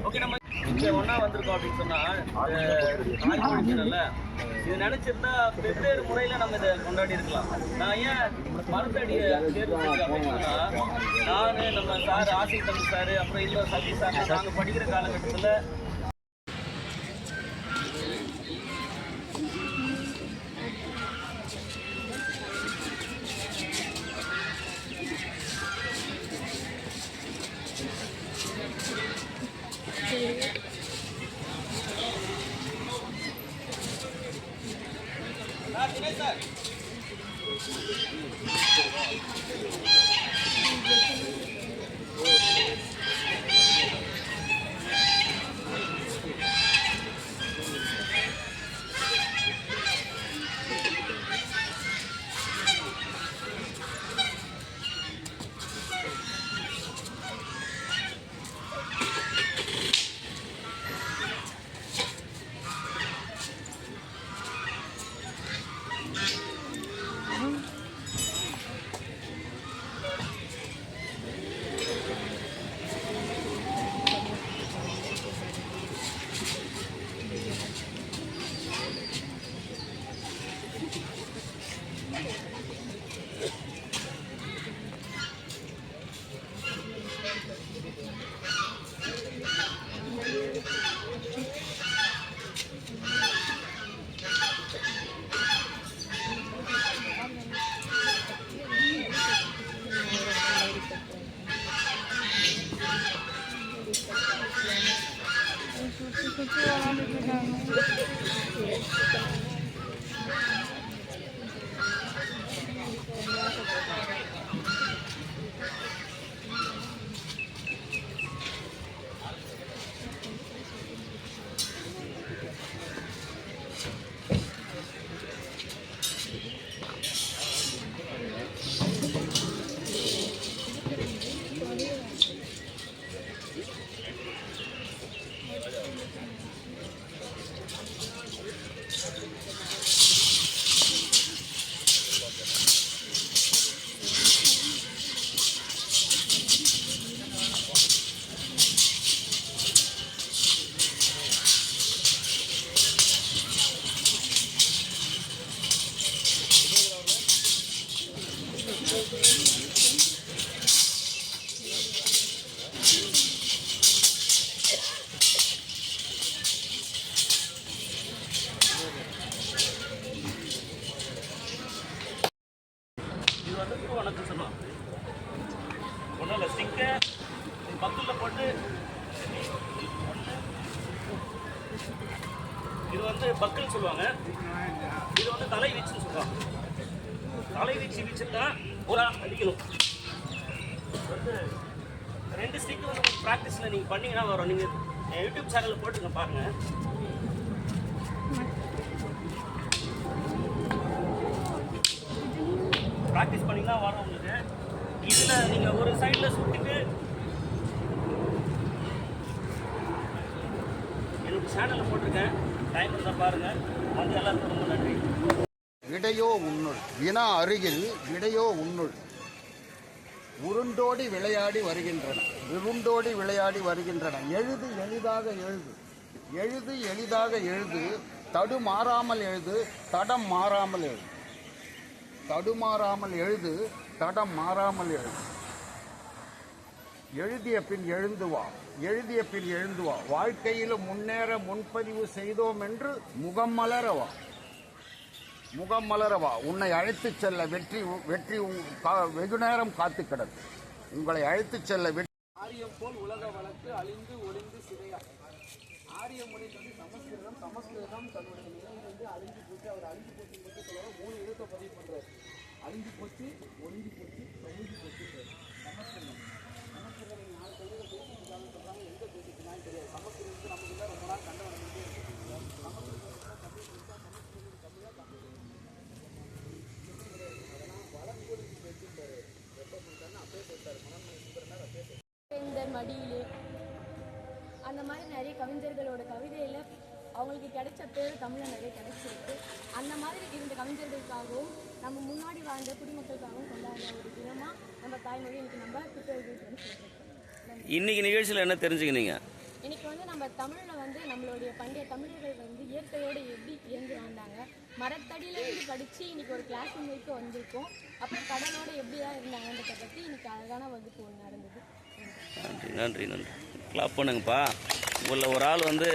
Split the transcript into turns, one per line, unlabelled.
Okay, நம்ம இங்கே ஒன்றா வந்திருக்கோம் அப்படின்னு சொன்னால் தாய்மொழி தினம்ல இது நினச்சிருந்தா வெவ்வேறு முறையில் நம்ம இதை கொண்டாடி இருக்கலாம். நான் ஏன் மருந்தடியை தேர்வு செஞ்சேன் அப்படின்னு சொன்னால், நான் நம்ம சார் ஆசிக் தம்பி சார் அப்புறம் இன்னொரு சதீஷ் சார் நாங்கள் படிக்கிற காலகட்டத்தில் சார் வணக்கம் சொல்லலாம். ஒன்றும் இல்லை, ஸ்டிக்கை பக்கத்தில் போட்டு இது வந்து பக்கல் சொல்லுவாங்க. இது வந்து தலை வீச்சுன்னு சொல்லுவாங்க. தலை வீச்சு வீச்சுட்டா ஒரு அடிக்கணும். வந்து 2 ஸ்டிக்கு வந்து ப்ராக்டிஸில் நீங்கள் பண்ணிங்கன்னா வரும். நீங்கள் யூடியூப் சேனலில் போட்டுங்க பாருங்கள். ப்ராக்டிஸ் பண்ணிங்கன்னா வரும் உங்களுக்கு. இதில் நீங்கள் ஒரு சைடில் சுட்டிட்டு என்னோட சேனலில் போட்டிருக்கேன். டைம் இருந்தால் பாருங்கள். வந்து எல்லாருக்கும் ரொம்ப நன்றி.
விடையோ உன்னுள் வினா அருகில் விடையோ உன்னுள் உருண்டோடி விளையாடி வருகின்றன. விருண்டோடி விளையாடி வருகின்றன. எழுது எளிதாக எழுது, எழுது எளிதாக எழுது, தடுமாறாமல் எழுது, தடம் மாறாமல் எழுது. தடுமாறாமல் எழுது, தடம் மாறாமல் எழுது. எழுதிய பின் எழுந்து வா, எழுதிய பின் எழுந்து வா. வாழ்க்கையிலும் முன்னேற முன்பதிவு செய்தோம் என்று முகம் மலரவா, முகம் மலரவா. உன்னை அழைத்துச் செல்ல வெற்றி வெற்றி வெகு நேரம் காத்து கிடக்கு. உங்களை அழைத்துச் செல்ல வெற்றி.
ஆரியம் போல் உலக வழக்கு அழிந்து ஒளிந்து சிதையா. ஆரிய மொழி வந்து சமஸ்கிருதம். சமஸ்கிருதம் தன்னுடைய நிலையிலிருந்து அழிஞ்சு போச்சு. அவர் அழிஞ்சு போச்சு மட்டும் சொல்ல 3 எழுத்தை பதிவு பண்றாரு. அழிஞ்சு போச்சு, ஒழிஞ்சு போச்சு, ஒழிஞ்சு போச்சு. சமஸ்கிருதம். சமஸ்கிருதம் 4 கல்வியில் பேசிக்கிறாங்க சொல்றாங்க. எங்க பேசிக்கிறான்னு தெரியாது. சமஸ்கிருதத்துக்கு நமக்கு தான் ரொம்ப நாள் கண்ட வந்துட்டே இருக்கு. சமஸ்கிருதம் தமிழ் பேசா, சமஸ்கிருதம் தமிழா, தமிழ் அதெல்லாம் வளர்ந்து பேசிட்டாரு. எப்போ சொல்லிட்டாருன்னு அப்பயே சொல்லிட்டாரு. மனமணி சுந்தரனார் அப்பயே சொல்லிட்டாரு.
மடியிலே அந்த மாதிரி நிறைய கவிஞர்களோட கவிதையில் அவங்களுக்கு கிடைச்ச பேர் தமிழில் நிறைய கிடைச்சிருக்கு. அந்த மாதிரி இருந்த கவிஞர்களுக்காகவும் நம்ம முன்னாடி வாழ்ந்த குடிமக்களுக்காகவும் கொண்டாடுற ஒரு தினமாக நம்ம தாய்மொழி இன்னைக்கு நம்ம புத்தகங்கள் சொல்லியிருக்கோம்.
இன்னைக்கு நிகழ்ச்சியில் என்ன தெரிஞ்சுக்கினீங்க?
இன்னைக்கு வந்து நம்ம தமிழில் வந்து நம்மளுடைய பண்டைய தமிழர்கள் வந்து இயற்கையோடு எப்படி இயங்கி வந்தாங்க, மரத்தடியிலேருந்து படித்து இன்னைக்கு ஒரு கிளாஸ் ரூம் வரைக்கும் வந்திருக்கோம். அப்புறம் கடலோடு எப்படி தான் இருந்தாங்கன்றதை பற்றி இன்னைக்கு அழகான வகுப்பு ஒன்று நடந்தது.
நன்றி நன்றி நன்றி. கிளாப் பண்ணுங்கப்பா. உள்ள ஒரு ஆள் வந்து